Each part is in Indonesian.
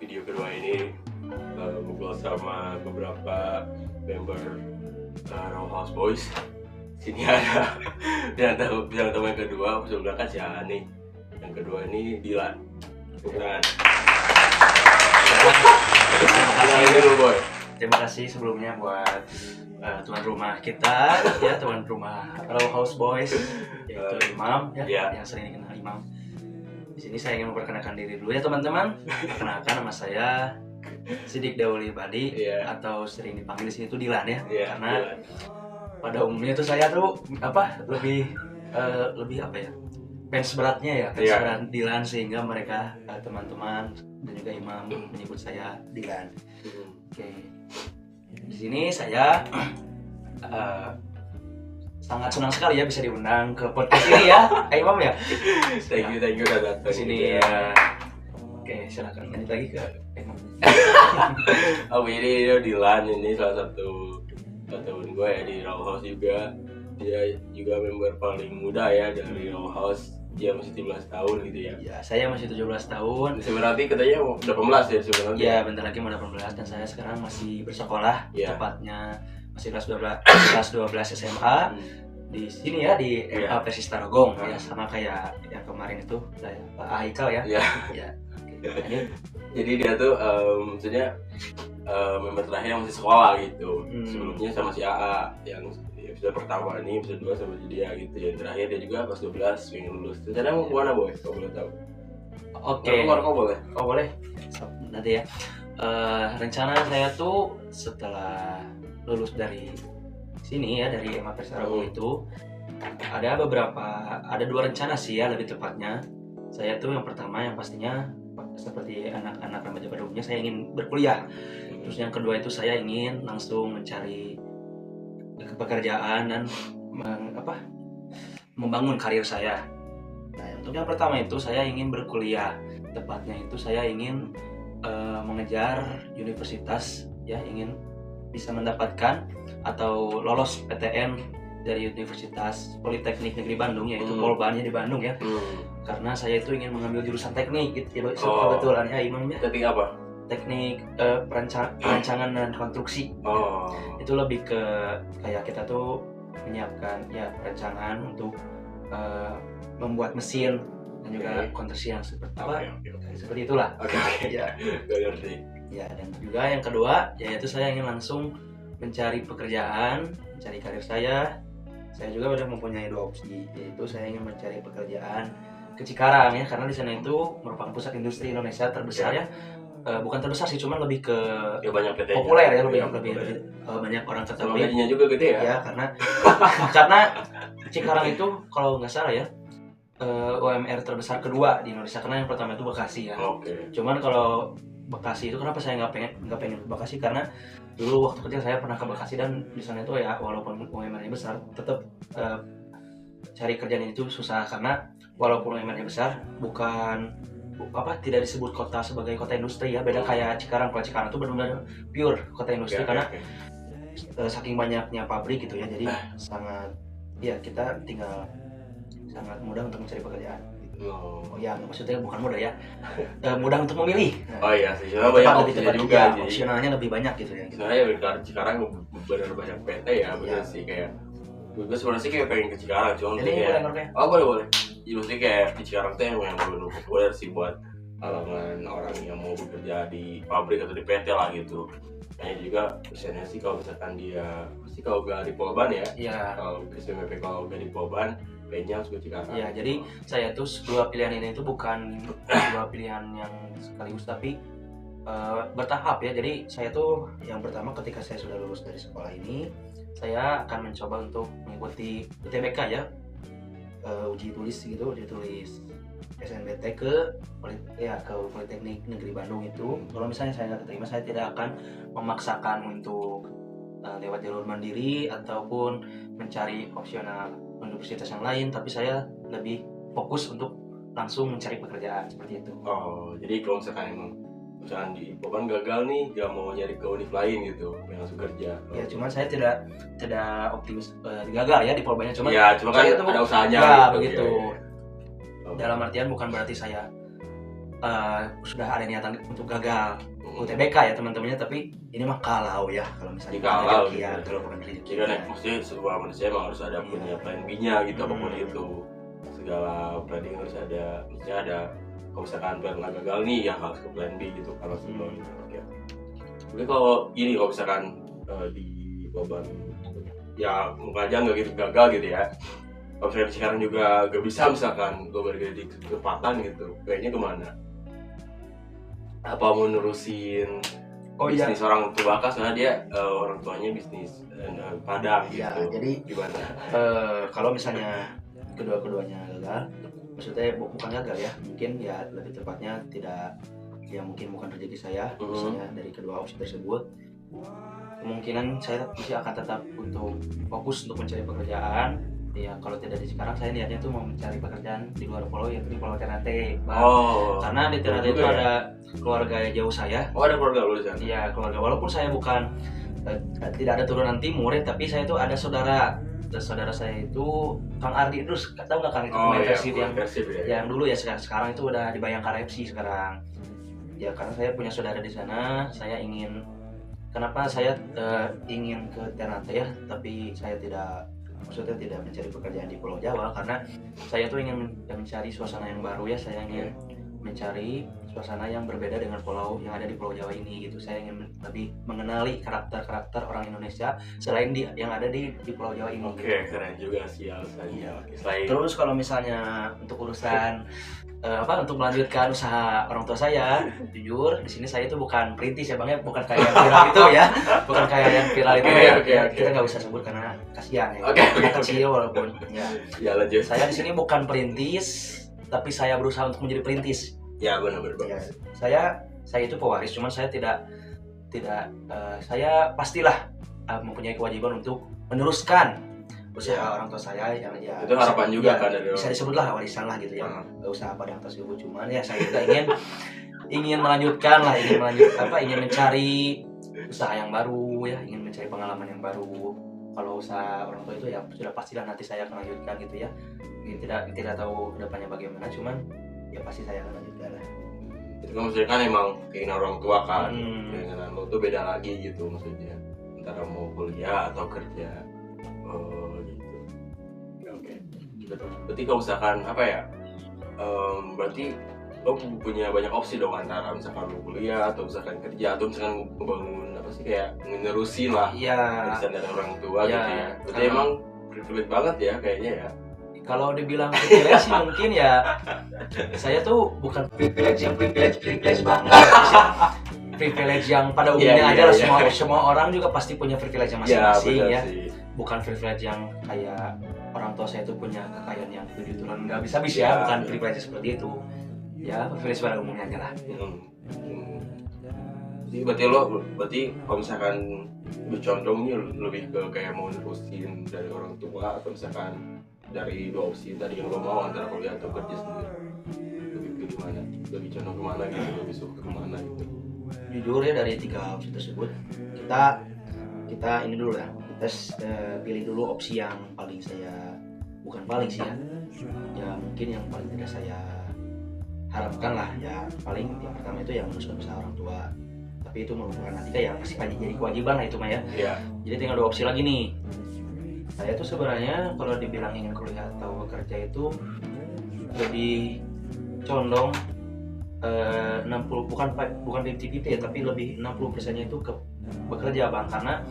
video kedua ini ngobrol sama beberapa member Raw House Boys. Sini ada bintang tamu yang kedua, sebelumnya kan si Ani. Yang kedua ini Dilan. Bukan. Terima kasih sebelumnya buat tuan rumah kita, ya tuan rumah Raw House Boys, yaitu Imam, yang sering dikenal Imam. Di sini saya ingin memperkenalkan diri dulu ya teman-teman. Perkenalkan, nama saya Sidik Dauli Badi, atau sering dipanggil di sini tuh Dilan ya. Karena Dilan. Pada umumnya tuh saya tuh lebih fans beratnya berat Dilan, sehingga mereka teman-teman dan juga Imam menyebut saya Dilan. Oke. Di sini saya sangat senang sekali ya bisa diundang ke podcast ini ya, Imam ya. Thank you udah datang di sini ya. Oke, silakan lanjut lagi ke Imam. Ini Dilan, ini salah satu teman gue ya di Raw House juga. Dia juga member paling muda ya dari Raw House. Dia masih 17 tahun gitu ya. Ya, saya masih 17 tahun. Sebenarnya katanya 18 ya sebenarnya. Iya, bentar lagi mau 18 dan saya sekarang masih bersekolah, tepatnya masih kelas 12 SMA. Di sini ya di MA Persis Tarogong ya, sama kayak yang kemarin itu saya Pak Aikal ya. Ya. Jadi dia tuh maksudnya member terakhir yang masih sekolah gitu. Sebelumnya sama si AA yang episode pertama ini, episode 2 sama dia gitu. Yang terakhir dia juga kelas 12 pengen lulus. Rencana mau kemana boy? Kau boleh tahu? Oke. Kau boleh? Kau boleh. Nanti ya. Rencana saya tuh setelah lulus dari sini ya, dari MA Persis Tarogong itu ada 2 rencana sih ya, lebih tepatnya. Saya tuh yang pertama, yang pastinya seperti anak-anak remaja pada umumnya, saya ingin berkuliah. Terus yang kedua itu saya ingin langsung mencari pekerjaan dan membangun karir saya. Nah, untuk yang pertama itu saya ingin berkuliah. Tepatnya itu saya ingin mengejar universitas ya, ingin bisa mendapatkan atau lolos PTN dari Universitas Politeknik Negeri Bandung, yaitu Polban di Bandung ya. Karena saya itu ingin mengambil jurusan teknik gitu. Kebetulan ya Imam ya. Teknik apa? Teknik perancangan dan konstruksi. Itu lebih ke kayak kita tuh menyiapkan ya perancangan untuk membuat mesin dan juga konstruksi yang seperti itulah. Ya, ngerti. Ya, dan juga yang kedua yaitu saya ingin langsung mencari pekerjaan, mencari karir saya. Saya juga udah mempunyai 2 opsi, yaitu saya ingin mencari pekerjaan ke Cikarang ya, karena di sana itu merupakan pusat industri Indonesia terbesar ya. Bukan terbesar sih, cuman lebih ke banyak PT populer ya, lebih banyak orang tertarik. Gajinya juga gede ya? Ya, karena Cikarang itu kalau nggak salah ya UMR terbesar kedua di Indonesia, karena yang pertama itu Bekasi ya. Cuman kalau Bekasi itu kenapa saya nggak pengen ke Bekasi, karena dulu waktu kecil saya pernah ke Bekasi dan di sana itu ya walaupun UMR-nya besar tetap cari kerjaan itu susah, karena walaupun UMR-nya besar tidak disebut kota sebagai kota industri ya, beda kayak Cikarang. Kalau Cikarang itu benar-benar pure kota industri karena saking banyaknya pabrik gitu ya, jadi kita tinggal sangat mudah untuk mencari pekerjaan. Ya maksudnya bukan mudah ya, mudah untuk memilih. Iya sih, banyak opsinya juga. Opsionalnya lebih banyak gitu ya. Sebenarnya Cikarang benar banyak PT ya, benar sih kayak. Gue sebenarnya sih kayak pengen ke Cikarang, cuma kayak. Boleh. Jadi kayak di Cikarang tuh yang benar populer sih buat kalangan orang yang mau bekerja di pabrik atau di PT lah gitu. Kayaknya juga misalnya sih kalau misalkan dia pasti kalau nggak di Polban ya. Kalau SMPP kalau nggak di Polban, kayaknya harus ke Cikarang. Ya, jadi saya tuh 2 pilihan ini itu bukan 2 pilihan yang sekaligus, tapi bertahap ya. Jadi saya tuh yang pertama, ketika saya sudah lulus dari sekolah ini, saya akan mencoba untuk mengikuti UTBK ya, uji tulis SNBT ke Politeknik Negeri Bandung itu. Kalau misalnya saya nggak terima, saya tidak akan memaksakan untuk lewat jalur mandiri ataupun mencari opsional universitas yang lain, tapi saya lebih fokus untuk langsung mencari pekerjaan seperti itu. Jadi kalau misalkan di Polban gagal nih, gak mau nyari ke univ lain gitu, langsung kerja. Ya, cuman saya tidak optimis gagal ya di Polbannya, cuman kan ada usahanya ya, gitu. Begitu. Dalam artian bukan berarti saya sudah ada niatan untuk gagal UTBK ya teman-temannya, tapi ini mah kalau misalnya kalau bukan rezeki. Jadi kan mesti sebuah manusia emang harus ada punya plan B-nya gitu, apapun itu. Segala planning harus ada, mesti ada. Kalau misalkan plan A gagal nih, ya harus ke plan B gitu kalau sebelum gitu. Tapi kalau gini, kalau misalkan di beban ya muka aja nggak gitu gagal gitu ya. Kalau misalkan sekarang juga gak bisa, misalkan gue bergaya di kecepatan gitu, kayaknya kemana? Apa mau nerusin bisnis orang tua kas, karena dia orang tuanya bisnis padang gitu. Ya, jadi gimana? Kalau misalnya kedua-keduanya gagal, maksudnya bukan gagal ya, mungkin ya lebih tepatnya tidak, ya mungkin bukan rezeki saya, misalnya dari kedua opsi tersebut, kemungkinan saya masih akan tetap untuk fokus untuk mencari pekerjaan. Ya kalau tidak di sekarang, saya niatnya tuh mau mencari pekerjaan di luar pulau, yaitu di Pulau Ternate. Karena di Ternate itu ada keluarga jauh saya. Ada keluarga lu di sana? Iya, keluarga, walaupun saya bukan tidak ada turunan timur ya, tapi saya itu ada saudara. Dan saudara saya itu Kang Ardi, terus tahu nggak Kang itu pemain Persib yang dulu ya, sekarang itu udah di Bayangkara FC sekarang. Ya karena saya punya saudara di sana, saya ingin, kenapa saya ingin ke Ternate ya, tapi saya tidak mencari pekerjaan di Pulau Jawa, karena saya tuh ingin mencari suasana yang baru ya, saya ingin mencari suasana yang berbeda dengan pulau yang ada di Pulau Jawa ini gitu. Saya ingin lebih mengenali karakter orang Indonesia selain yang ada di Pulau Jawa ini. Oke, keren juga sih alasannya. Terus kalau misalnya untuk urusan untuk melanjutkan usaha orang tua saya, jujur di sini saya itu bukan perintis ya Bang ya, bukan kayak yang viral itu ya, bukan kayak yang viral itu ya. Kita nggak bisa sebut karena kasihan ya. Kecil walaupun ya. Lanjut. Saya di sini bukan perintis, tapi saya berusaha untuk menjadi perintis. Ya benar. Ya, saya itu pewaris, cuman saya tidak saya pastilah mempunyai kewajiban untuk meneruskan usaha orang tua saya yang itu harapan juga kan dari bisa disebutlah warisan lah gitu ya. Usaha padang tersebut, cuman ya saya juga ingin melanjutkan lah, ingin mencari usaha yang baru ya, ingin mencari pengalaman yang baru. Kalau usaha orang tua itu ya sudah pastilah nanti saya akan lanjutkan gitu ya. Tidak tahu kedepannya bagaimana, cuman ya pasti saya akan lanjutkan lah. Itu kan maksudnya kan emang keinginan orang tua kan, keinginan lo tuh beda lagi gitu maksudnya, antara mau kuliah atau kerja. Gitu. Oke. Berarti kalau misalkan apa ya, berarti lo punya banyak opsi dong, antara misalkan lo kuliah atau misalkan kerja atau misalkan membangun apa sih, kayak menerusin lah warisan dari orang tua gitu ya. Berarti emang privilege banget ya kayaknya ya. Kalau dibilang privilege sih mungkin ya, saya tuh bukan privilege banget. Privilege yang pada umumnya aja lah, semua orang juga pasti punya privilege masing-masing ya. Bukan privilege yang kayak orang tua saya tuh punya kekayaan yang 7 turunan nggak bisa ya, bukan privilege seperti itu. Ya, privilege pada umumnya aja lah. Berarti kalau misalkan bercondongnya lebih ke kayak mau nerusin dari orang tua, atau misalkan dari dua opsi tadi yang lo mau, antara kuliah atau kerja sendiri, lebih ke gimana? Lebih condong kemana gitu? Lebih suka kemana gitu? Jujur ya, dari 3 opsi tersebut kita ini dulu lah, kita pilih dulu opsi yang paling mungkin yang paling tidak saya harapkan lah ya. Paling yang pertama itu yang meneruskan usaha orang tua, tapi itu merupakan nanti yang pasti jadi kewajiban lah itu mah ya. Jadi tinggal 2 opsi lagi nih. Saya tuh sebenarnya kalau dibilang ingin kuliah atau bekerja itu lebih condong 60, bukan 50-50 ya, tapi lebih 60%-nya itu ke bekerja Bang. Karena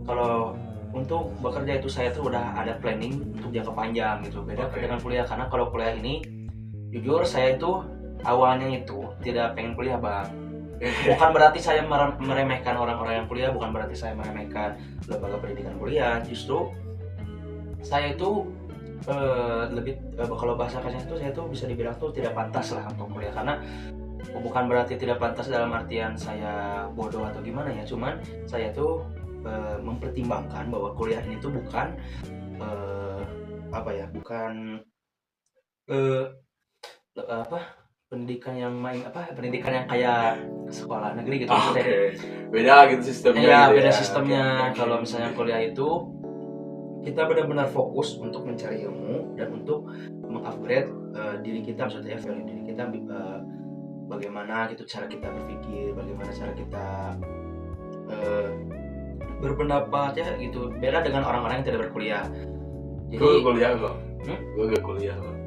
kalau untuk bekerja itu saya tuh udah ada planning untuk jangka panjang gitu, beda dengan kuliah. Karena kalau kuliah ini jujur saya itu awalnya itu tidak pengen kuliah Bang. Bukan berarti saya meremehkan orang-orang yang kuliah, bukan berarti saya meremehkan lembaga pendidikan kuliah. Justru saya itu lebih kalau bahasa kasarnya itu saya tuh bisa dibilang tuh tidak pantas lah untuk kuliah. Karena bukan berarti tidak pantas dalam artian saya bodoh atau gimana ya, cuman saya tuh mempertimbangkan bahwa kuliah ini tuh bukan pendidikan yang kayak sekolah negeri gitu. Beda gitu sistemnya. Iya, beda sistemnya. Kalau misalnya kuliah itu kita benar-benar fokus untuk mencari ilmu dan untuk mengupgrade diri kita, maksudnya value diri kita bagaimana gitu cara kita berpikir, bagaimana cara kita berpendapat ya gitu. Beda dengan orang-orang yang tidak berkuliah. Jadi gue kuliah kok. Gue gak kuliah kok.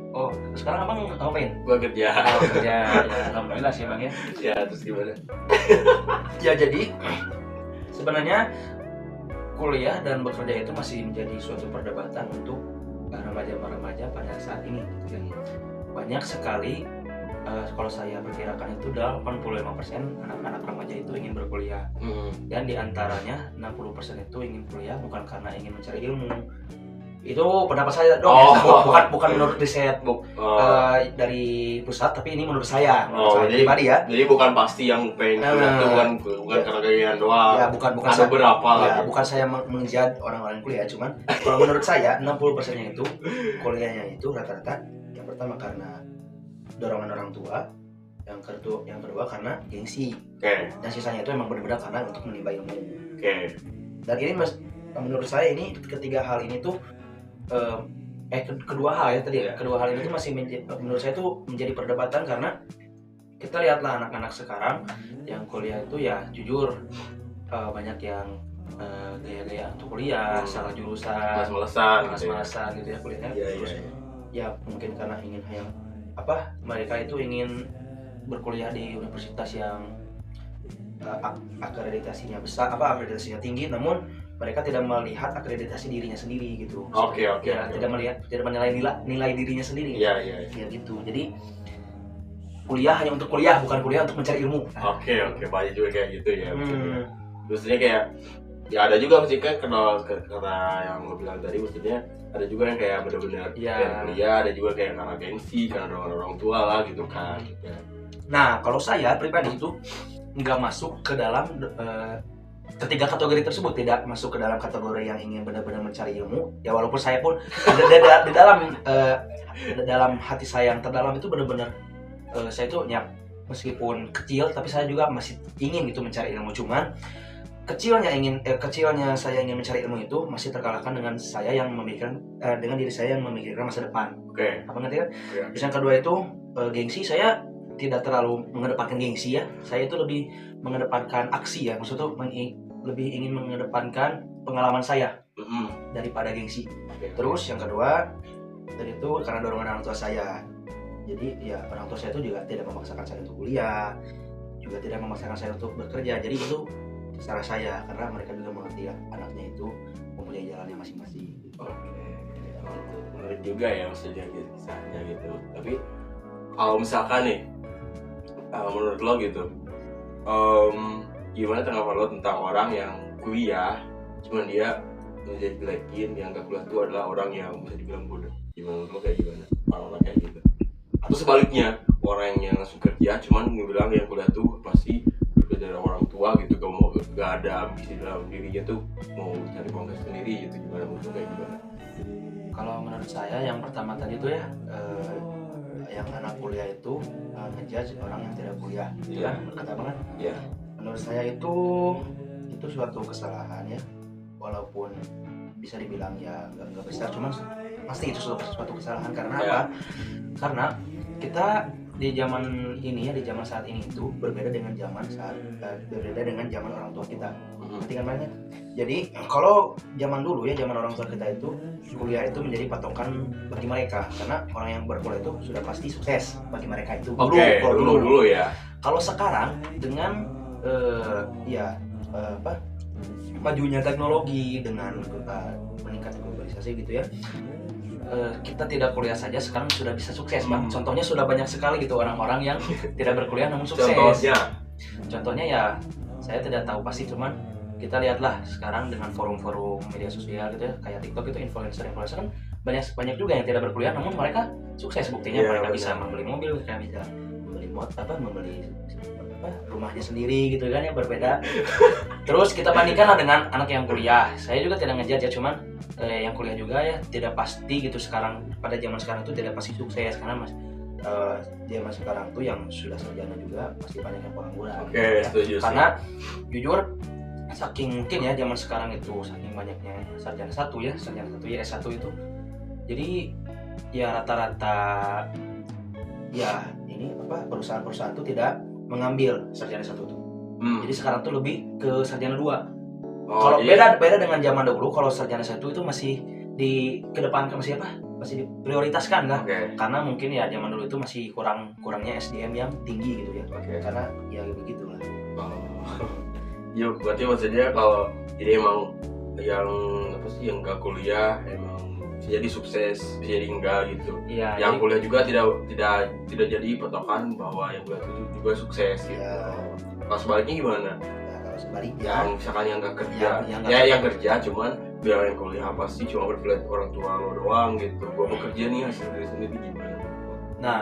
Oh, sekarang abang ngapain? Gue kerja. Oh, kerja. Ya, alhamdulillah sih bang ya. Ya terus gimana? Ya jadi sebenarnya kuliah dan bekerja itu masih menjadi suatu perdebatan untuk remaja-remaja pada saat ini gitu kan. Banyak sekali kalau saya perkirakan itu 85% anak-anak remaja itu ingin berkuliah. Dan diantaranya 60% itu ingin kuliah bukan karena ingin mencari ilmu. Itu pendapat saya dong, bukan menurut riset dari pusat, tapi ini menurut saya, pribadi ya. Jadi bukan pasti yang pengen kuliah itu bukan karena keinginan doang. Ya, bukan ada saya, berapa ya, lagi. Bukan saya menjudge orang-orang kuliah, cuman kalau menurut saya 60%-nya itu kuliahnya itu rata-rata yang pertama karena dorongan orang tua, yang kedua karena gengsi. Dan sisanya itu emang benar-benar karena untuk menimba ilmu. Dan ini menurut saya ini ketiga hal ini tuh kedua hal ya tadi. Kedua hal ini tuh masih menurut saya tuh menjadi perdebatan karena kita lihatlah anak-anak sekarang yang kuliah itu ya jujur banyak yang gaya-gaya untuk kuliah, salah jurusan, malas-malasan gitu ya kuliahnya. Terus ya mungkin karena ingin mereka itu ingin berkuliah di universitas yang akreditasinya besar, akreditasinya tinggi, namun mereka tidak melihat akreditasi dirinya sendiri gitu. Tidak menilai nilai dirinya sendiri. Ya gitu. Jadi kuliah hanya untuk kuliah, bukan kuliah untuk mencari ilmu. Banyak juga kayak gitu ya. Maksudnya kayak ya ada juga mesti kan karena yang lo bilang tadi, maksudnya ada juga yang kayak benar-benar kuliah, ada juga kayak karena gengsi, karena orang tua lah gitu kan. Nah kalau saya pribadi itu nggak masuk ke dalam ketiga kategori tersebut, tidak masuk ke dalam kategori yang ingin benar-benar mencari ilmu. Ya walaupun saya pun di dalam hati saya yang terdalam itu benar-benar saya itu ya meskipun kecil tapi saya juga masih ingin gitu mencari ilmu. Cuman kecilnya saya ingin mencari ilmu itu masih terkalahkan dengan saya yang memikirkan dengan diri saya yang memikirkan masa depan. Apa ngerti kan? Terus yang kedua itu gengsi. Saya tidak terlalu mengedepankan gengsi ya. Saya itu lebih mengedepankan aksi ya. Maksudnya lebih ingin mengedepankan pengalaman saya daripada gengsi. Terus yang kedua tadi itu karena dorongan orang tua saya. Jadi ya orang tua saya itu juga tidak memaksakan saya untuk kuliah, juga tidak memaksakan saya untuk bekerja. Jadi itu secara saya, karena mereka juga mengerti ya anaknya itu mempunyai jalannya masing-masing. Menarik juga ya maksudnya kisahnya gitu. Tapi kalau misalkan nih menurut lo gitu, gimana tanggapan lo tentang orang yang kuliah cuman dia ngejelekin yang gak kuliah itu adalah orang yang bisa dibilang bodoh? Gimana menurut lo kayak gimana orang-orang kayak gitu? Atau sebaliknya, orang yang langsung kerja cuman ngebilang yang kuliah tuh pasti dari orang tua gitu, gak ada ambisi dalam dirinya tuh mau cari uang sendiri gitu. Gimana menurut lo kayak gimana? Kalau menurut saya yang pertama tadi tuh ya yang anak kuliah itu ngejudge orang yang tidak kuliah gitu kan, berkata banget. Menurut saya itu suatu kesalahan ya, walaupun bisa dibilang ya nggak besar, cuman pasti itu suatu kesalahan. Karena apa? Karena kita di zaman ini ya, di zaman saat ini itu berbeda dengan zaman orang tua kita. Ngerti kan banyak? Jadi kalau zaman dulu ya, zaman orang tua kita itu kuliah itu menjadi patokan bagi mereka, karena orang yang berkuliah itu sudah pasti sukses bagi mereka itu. Dulu ya. Kalau sekarang dengan majunya teknologi, dengan meningkatnya globalisasi gitu ya, kita tidak kuliah saja sekarang sudah bisa sukses, Bang. Contohnya sudah banyak sekali gitu orang-orang yang tidak berkuliah namun sukses. Contohnya ya saya tidak tahu pasti, cuman kita lihatlah sekarang dengan forum-forum media sosial gitu ya, kayak TikTok itu influencer kan banyak juga yang tidak berkuliah namun mereka sukses. Buktinya mereka bisa membeli mobil, mereka bisa membeli rumahnya sendiri gitu kan ya, berbeda. Terus kita bandingkanlah dengan anak yang kuliah. Saya juga tidak ngejudge ya, cuman yang kuliah juga ya tidak pasti gitu sekarang, pada zaman sekarang itu tidak pasti sukses, karena zaman sekarang tuh yang sudah sarjana juga pasti banyak yang pengangguran. Setuju. Karena jujur saking mungkin ya zaman sekarang itu saking banyaknya sarjana satu ya S1 itu, jadi ya rata-rata ya ini perusahaan-perusahaan itu tidak mengambil sarjana 1 tuh. Jadi sekarang tuh lebih ke sarjana 2. Kalau beda dengan zaman dahulu, kalau sarjana 1 itu masih dikedepankan, masih diprioritaskan kan? Karena mungkin ya zaman dulu itu masih kurangnya SDM yang tinggi gitu ya. Karena ya begitulah. Ya berarti maksudnya kalau jadi emang yang nggak kuliah emang bisa jadi sukses, bisa jadi enggak gitu. Iya. Yang kuliah juga tidak jadi patokan bahwa yang kuliah itu juga sukses gitu. Kalau sebaliknya gimana? Sebaliknya yang misalkan yang nggak kerja, yang kerja cuman biar yang kuliah apa sih, cuma berpelit orang tua lo doang gitu. Gua mau kerja nih, hasil dari sendiri gimana? Nah,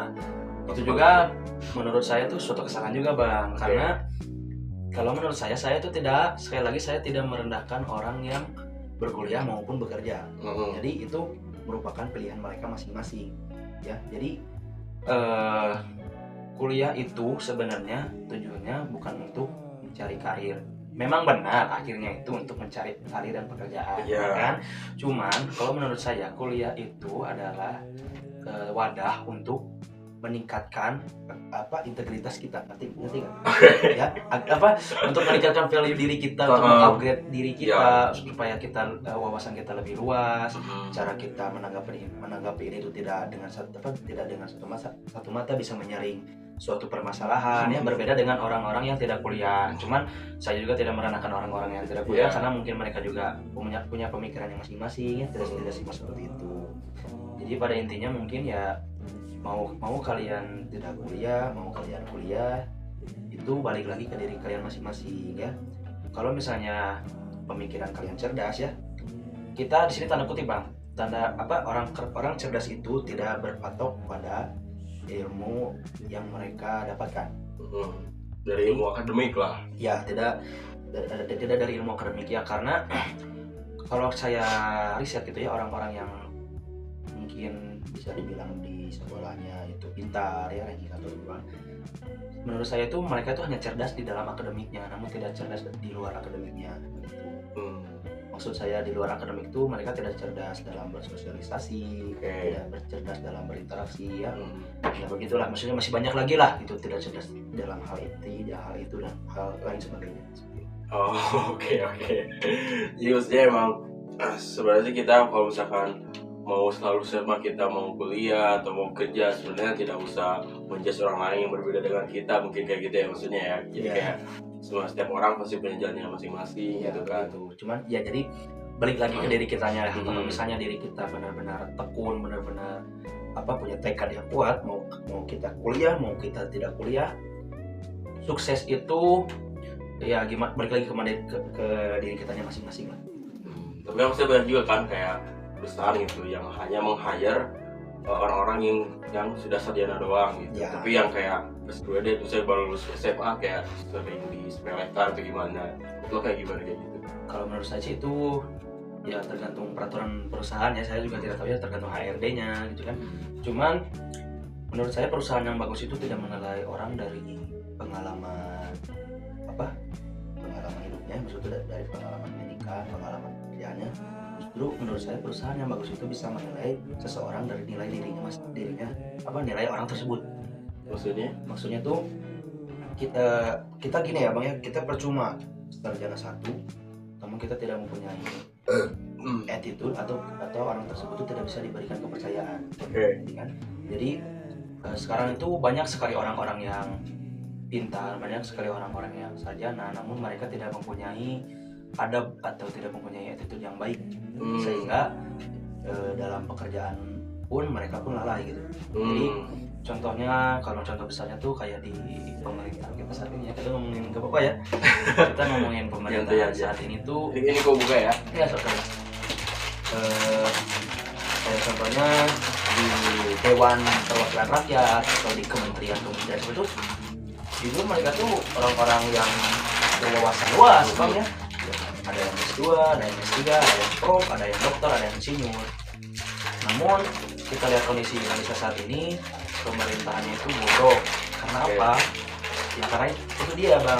itu juga menurut saya tuh suatu kesalahan juga bang, karena kalau menurut saya tuh sekali lagi saya tidak merendahkan orang yang berkuliah maupun bekerja. Jadi itu merupakan pilihan mereka masing-masing ya. Jadi kuliah itu sebenarnya tujuannya bukan untuk mencari karir. Memang benar akhirnya itu untuk mencari karir dan pekerjaan, kan? Cuman kalau menurut saya kuliah itu adalah wadah untuk meningkatkan integritas kita, ngerti nggak? Ya, untuk meningkatkan value diri kita, untuk mengupgrade diri kita supaya kita wawasan kita lebih luas, cara kita menanggapi ini itu tidak dengan satu mata bisa menyaring suatu permasalahan ya, berbeda dengan orang-orang yang tidak kuliah. Cuman saya juga tidak merendahkan orang-orang yang tidak kuliah karena mungkin mereka juga punya pemikiran yang masing-masing ya, tidak semua seperti itu. Jadi pada intinya mungkin ya mau kalian tidak kuliah, mau kalian kuliah, itu balik lagi ke diri kalian masing-masing ya. Kalau misalnya pemikiran kalian cerdas ya, kita di sini tanda kutip bang, orang cerdas itu tidak berpatok pada ilmu yang mereka dapatkan dari ilmu akademik lah ya, tidak dari ilmu akademik ya, karena kalau saya riset gitu ya, orang-orang yang mungkin bisa dibilang di sekolahnya itu pintar ya, ranking 1 2, menurut saya itu mereka itu hanya cerdas di dalam akademiknya, namun tidak cerdas di luar akademiknya gitu. Maksud saya di luar akademik itu mereka tidak cerdas dalam bersosialisasi, tidak cerdas dalam berinteraksi ya. Ya begitulah, maksudnya masih banyak lagi lah itu tidak cerdas dalam hal itu dan hal lain sebagainya. Oke. Jadi maksudnya emang sebenarnya kita kalau misalkan mau selalu sama kita mau kuliah atau mau kerja, sebenarnya tidak usah menjudge orang lain yang berbeda dengan kita, mungkin kayak gitu ya maksudnya ya. Jadi kayak setiap orang pasti punya jalannya masing-masing gitu kan. Cuman ya jadi balik lagi ke diri kitanya. Kalau misalnya diri kita benar-benar tekun, benar-benar punya tekad yang kuat, mau kita kuliah, mau kita tidak kuliah, sukses itu ya gimana, balik lagi ke diri kitanya masing-masing lah. Tapi kan maksudnya banyak juga kan kayak perusahaan gitu yang hanya meng-hire orang-orang yang sudah sarjana doang gitu. Tapi yang kayak S2 itu saya baru lulus SMA kayak sering disepelekan atau gimana. Itu kayak gimana kayak gitu? Kalau menurut saya sih itu ya tergantung peraturan perusahaan ya, saya juga tidak tahu ya, tergantung HRD-nya gitu kan. Cuman menurut saya perusahaan yang bagus itu tidak menilai orang dari pengalaman hidupnya, maksudnya dari pengalaman menikah, pengalaman kerjaannya. Justru menurut saya perusahaan yang bagus itu bisa menilai seseorang dari nilai nilai orang tersebut. Maksudnya tuh kita gini ya bang ya, kita percuma sarjana 1 namun kita tidak mempunyai attitude atau orang tersebut itu tidak bisa diberikan kepercayaan. Kan? Jadi sekarang itu banyak sekali orang-orang yang pintar, banyak sekali orang-orang yang sarjana namun mereka tidak mempunyai adab atau tidak mempunyai attitude yang baik, sehingga dalam pekerjaan pun mereka pun lalai gitu. Jadi contohnya, kalau contoh besarnya tuh kayak di pemerintah kita saat ini ya, kita ngomongin ke apa ya, kita ngomongin pemerintah saat ini tuh ini kok buka ya? Ya kayak contohnya di Dewan Perwakilan Rakyat atau di kementerian itu jujur mereka tuh orang-orang yang berwawasan luas bang ya. Ada yang S2, ada yang S3, ada yang prof, ada yang dokter, ada yang insinyur. Namun kita lihat kondisi Indonesia saat ini, pemerintahannya itu bodoh. Karena apa? Ya karena itu dia bang.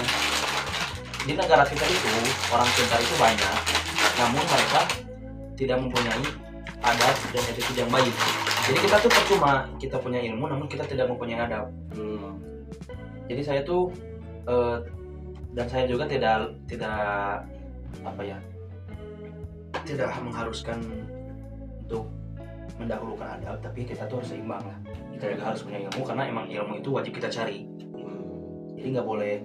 Di negara kita itu orang pintar itu banyak, namun mereka tidak mempunyai adab dan attitude yang baik. Jadi kita tuh percuma kita punya ilmu namun kita tidak mempunyai adab. Jadi saya tuh dan saya juga tidak apa ya, tidak mengharuskan untuk mendahulukan adab, tapi kita tuh harus seimbang lah. Kita juga harus punya ilmu karena emang ilmu itu wajib kita cari. Jadi nggak boleh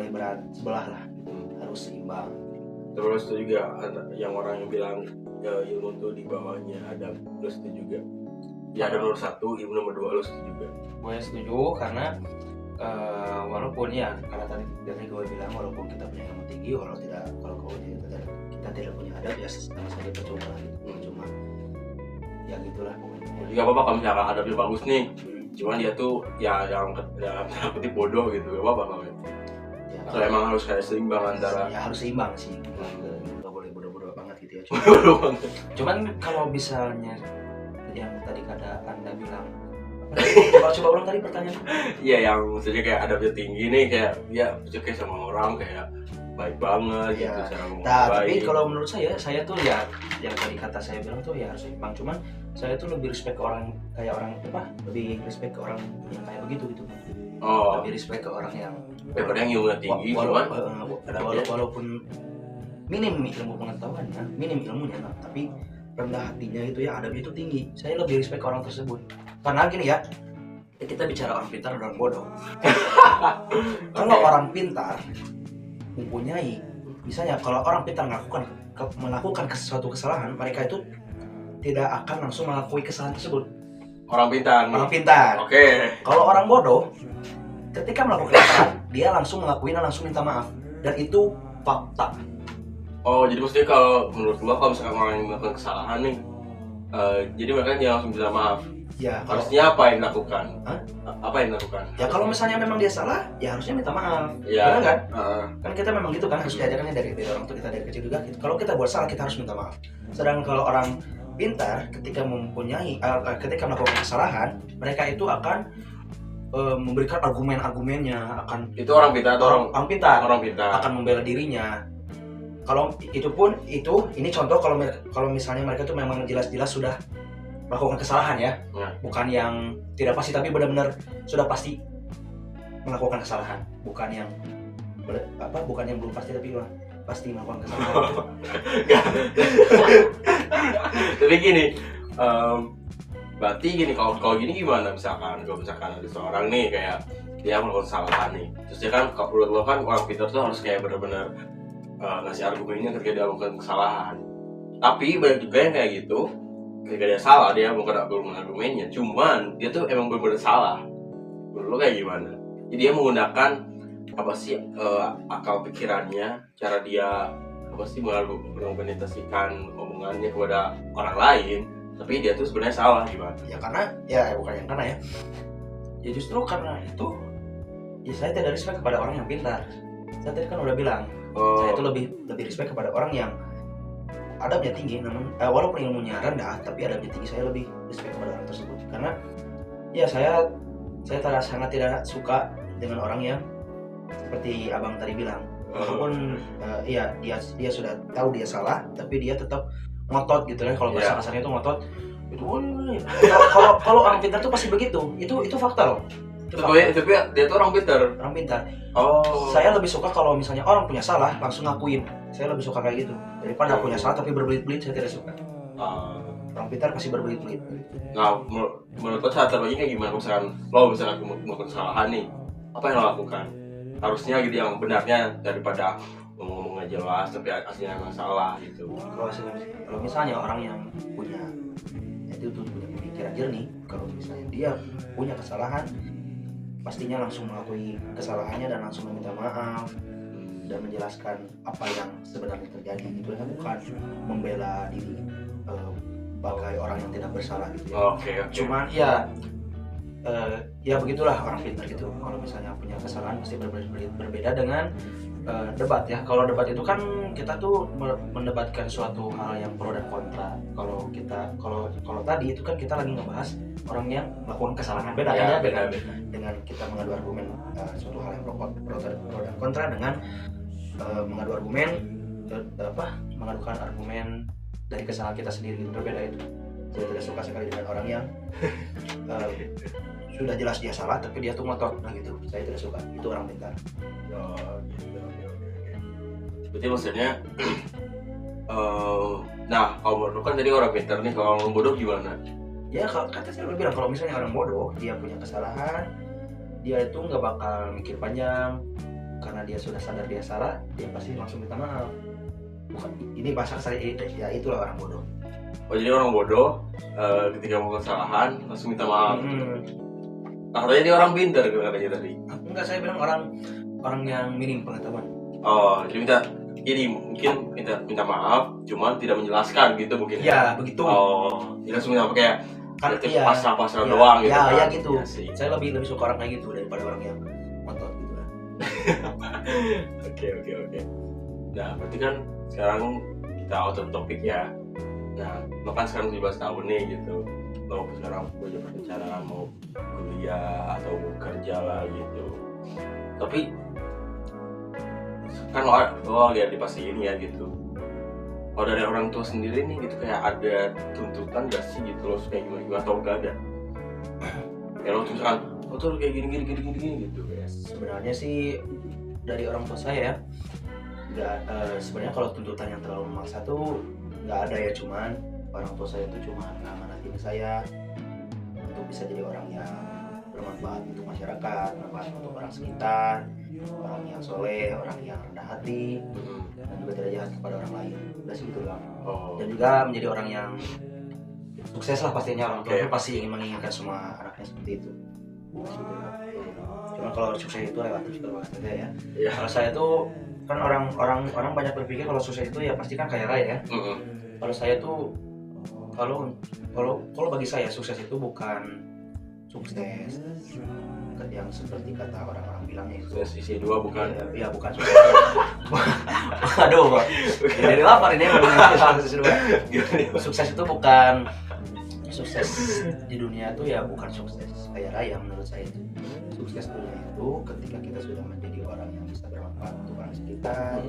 berat sebelah lah, harus seimbang. Terus itu juga ada yang orang yang bilang ilmu tuh di bawahnya adab, terus itu juga ya ada nomor 1, ilmu nomor 2, lu setuju juga? Gue setuju karena walaupun ya karena tadi dari gue bilang walaupun kita punya ilmu tinggi, kalau kita tidak punya adab ya sama saja percuma gitu. Cuma ya gitulah pokoknya. Jadi gak apa-apa kalau misalkan adabnya bagus nih, cuman dia tuh ya yang kutip bodoh gitu, gak apa-apa kalau ya, kalau emang harus kayak seimbang antara ya harus seimbang sih, nggak boleh bodoh-bodoh banget gitu ya. Cuman kalau misalnya yang tadi kata Anda bilang coba ulang tadi pertanyaan. Iya, yang maksudnya kayak adabnya tinggi nih, kayak ya kayak sama orang kayak baik banget ya, gitu cara ngomong tapi kalau menurut saya tuh ya yang tadi kata saya bilang tuh ya harus seimbang. Cuman saya tuh lebih respect ke orang kayak orang lebih respect ke orang yang kayak begitu gitu. Lebih respect ke orang yang daripada yang ilmunya tinggi, walaupun minim ilmu pengetahuannya, minim ilmunya, tapi rendah hatinya itu ya adabnya itu tinggi. Saya lebih respect ke orang tersebut. Karena gini ya, kita bicara orang pintar dan orang bodoh. Kalau orang pintar mempunyai, misalnya kalau orang pintar melakukan suatu kesalahan, mereka itu tidak akan langsung mengakui kesalahan tersebut. Orang pintar. Oke. Kalau orang bodoh, ketika melakukan kesalahan, dia langsung mengakui dan langsung minta maaf. Dan itu fakta. Jadi maksudnya kalau menurut gua kalau misalkan orang yang melakukan kesalahan nih, jadi mereka dia langsung minta maaf. Ya, harusnya apa yang dilakukan? Apa yang dilakukan? Ya kalau misalnya memang dia salah, ya harusnya minta maaf. Ya. Benar kan? Kan kita memang gitu kan, harus diajarkannya dari orang tua kita dari kecil juga. Kalau kita buat salah, kita harus minta maaf. Sedangkan kalau orang pintar, ketika melakukan kesalahan, mereka itu akan memberikan argumennya, akan itu orang pintar atau orang pintar akan membela dirinya. Kalau ini contoh kalau misalnya mereka itu memang jelas-jelas sudah melakukan kesalahan ya, bukan yang tidak pasti tapi benar-benar sudah pasti melakukan kesalahan, bukan yang belum pasti tapi pasti melakukan kesalahan. Tapi gini, berarti gini, kalau gini gimana misalkan ada seorang nih kayak dia melakukan kesalahan nih, terus dia kan kalau menurut lo kan orang pintar tuh harus kayak benar-benar ngasih argumennya ketika dia melakukan kesalahan. Tapi banyak juga yang kayak gitu, ketika dia salah dia belum argumennya, cuman dia tuh emang benar-benar salah. Menurut lo kayak gimana? Jadi dia menggunakan akal pikirannya, cara dia mengargumentasikan omongannya kepada orang lain, tapi dia tuh sebenarnya salah gimana? Ya karena ya justru karena itu ya saya tidak respect kepada orang yang pintar. Saya tadi kan udah bilang, saya itu lebih respect kepada orang yang adabnya tinggi, namun walaupun ilmunya rendah tapi adabnya tinggi. Saya lebih respect kepada orang tersebut karena ya saya sangat tidak suka dengan orang yang seperti abang tadi bilang, walaupun dia sudah tahu dia salah tapi dia tetap ngotot gitu kan. Kalau bahasa kasarnya itu ngotot itu. Kalau orang pintar tuh pasti begitu, itu fakta loh. Tapi dia tuh orang pintar. Saya lebih suka kalau misalnya orang punya salah langsung ngakuin. Saya lebih suka kayak gitu daripada punya salah tapi berbelit-belit. Saya tidak suka. Orang pintar pasti berbelit-belit. Nah, menurut lo cara terbaiknya kayak gimana? Misalkan melakukan kesalahan nih, apa yang lo lakukan? Harusnya gitu yang benarnya, daripada ngomong aja jelas tapi aslinya nggak salah gitu. Kalau misalnya orang yang punya pemikiran jernih, kalau misalnya dia punya kesalahan, pastinya langsung mengakui kesalahannya dan langsung meminta maaf dan menjelaskan apa yang sebenarnya terjadi gitu ya, bukan membela diri sebagai orang yang tidak bersalah gitu ya. Okay. Cuman ya begitulah orang pintar gitu. Kalau misalnya punya kesalahan pasti berbeda dengan debat ya. Kalau debat itu kan kita tuh mendebatkan suatu hal yang pro dan kontra. Kalau tadi itu kan kita lagi ngebahas orang yang melakukan kesalahan. Beda dengan kita mengadu argumen suatu hal yang pro dan kontra dengan mengadukan argumen dari kesalahan kita sendiri. Berbeda itu. Saya tidak suka sekali dengan orang yang sudah jelas dia salah tapi dia tuh ngotot, nah gitu. Saya tidak suka, itu orang pintar. Oh gitu, oke. Berarti maksudnya nah kalau menurut kan tadi orang pintar nih, kalau orang bodoh gimana? Ya kata saya bilang, kalau misalnya orang bodoh dia punya kesalahan, dia itu nggak bakal mikir panjang, karena dia sudah sadar dia salah, dia pasti langsung minta maaf. Bukan ini bahasa saya, ya itulah orang bodoh. Oh jadi orang bodoh ketika melakukan kesalahan langsung minta maaf. Nah katanya dia orang pintar katanya tadi. Enggak, saya bilang orang yang minim pengetahuan. Oh jadi mungkin minta maaf, cuman tidak menjelaskan gitu mungkin. Ya begitu. Oh jadi langsung minta maaf kayak iya, pasal doang gitu. Ya gitu. Ya, sih. Saya lebih suka orang kayak gitu daripada orang yang ngotot gitu lah. Oke. Nah berarti kan sekarang kita out of topic ya. Nah lo kan sekarang 17 tahun nih gitu. Lo sekarang punya perencanaan mau kuliah atau mau kerja lah gitu. Tapi kan lo lihat di pasti ini ya gitu. Kalau dari orang tua sendiri nih gitu kayak ada tuntutan gak sih gitu, lo kayak gimana atau enggak ada? Ya lo misalkan lo tuh kayak gini gitu ya. Sebenarnya sih dari orang tua saya ya, nggak sebenarnya kalau tuntutan yang terlalu memaksa tuh nggak ada ya, cuman orang tua saya tuh cuma ngamanatin saya untuk bisa jadi orang yang bermanfaat untuk masyarakat, bermanfaat untuk orang sekitar, orang yang soleh, orang yang rendah hati, dan juga tidak jahat kepada orang lain. Udah segitu doang. Dan juga menjadi orang yang sukses lah pastinya. Orang tua pasti ingin menginginkan semua anaknya seperti itu. Cuma kalau sukses itu relatif saja ya. Kalau saya tuh kan orang banyak berpikir kalau sukses itu ya pasti kan kaya raya ya. Kalau saya tuh kalau bagi saya sukses itu bukan sukses yang seperti kata orang-orang bilangnya itu sukses isi dua, bukan ya bukan sukses. Aduh Pak, jadi lapar ini sukses dua. Sukses itu bukan sukses di dunia itu ya, bukan sukses kaya raya. Menurut saya itu sukses dunia itu ketika kita sudah menjadi orang yang bisa bermanfaat untuk orang sekitar,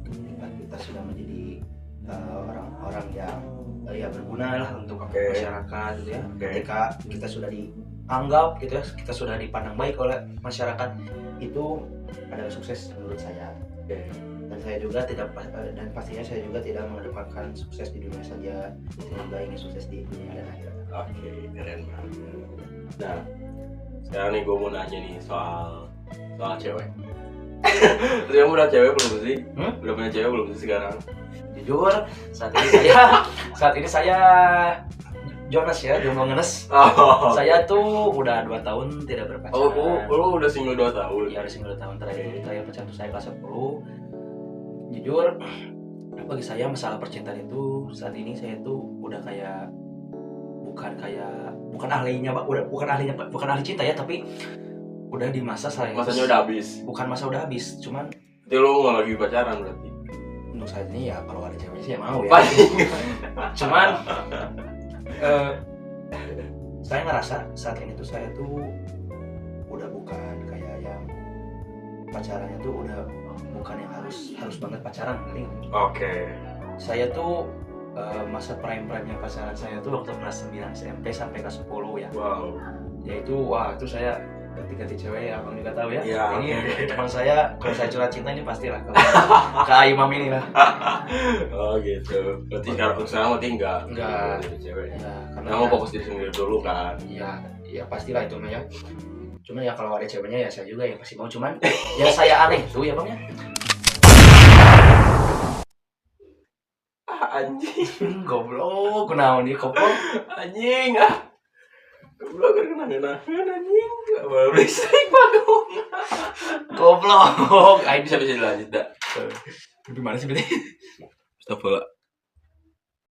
ketika kita sudah menjadi orang-orang yang ya berguna lah untuk masyarakat gitu ya. Ketika kita sudah dianggap gitu ya, kita sudah dipandang baik oleh masyarakat, itu adalah sukses menurut saya. Dan saya juga dan pastinya saya juga tidak mengedepankan sukses di dunia saja, saya juga ingin sukses di dunia dan akhirat. Oke, keren banget. Nah, sekarang nih gue mau nanya nih soal cewek. Terus kamu udah cewek belum sih? Udah punya cewek belum sih sekarang? Jujur, saat ini saya Jonas ya, jomblo ngenes. Saya tuh udah 2 tahun tidak berpacaran. Lu udah single 2 tahun? Iya, udah single 2 tahun. Terakhir saya pacaran saya kelas 10. Jujur, bagi saya masalah percintaan itu saat ini saya tuh udah kayak bukan ahli cinta ya, tapi udah di masa saya. Masanya udah habis. Bukan masa udah habis, cuman jadi lu nggak lagi pacaran berarti? Untuk saat ini ya kalau ada cewek sih ya mau ya. Cuman saya ngerasa saat ini tuh saya tuh udah bukan kayak yang pacarannya tuh udah bukan yang harus banget pacaran. Oke. Saya tuh masa prime-nya pacaran saya tuh waktu kelas 9 SMP sampai kelas 10 ya. Wow. Yaitu itu saya ganti cewek ya, abang juga tahu ya. Ini emang saya kalau saya curhat cinta ini pastilah ke Ayu Mami ini lah. Oh gitu. Berarti sekarang berarti enggak jadi cewek. Ya, karena kamu fokus diri sendiri dulu kan. Iya pastilah itu mah ya. Cuman ya kalau ada ceweknya ya saya juga yang pasti mau, cuman yang saya aneh tuh ya bang ya. Anjing. Goblok, kunaon dia kopong. Anjing goblok kena anjing. Baru listrik bagus. Goblok. Bisa dilanjut dah. Gimana sih berarti? Astagfirullah.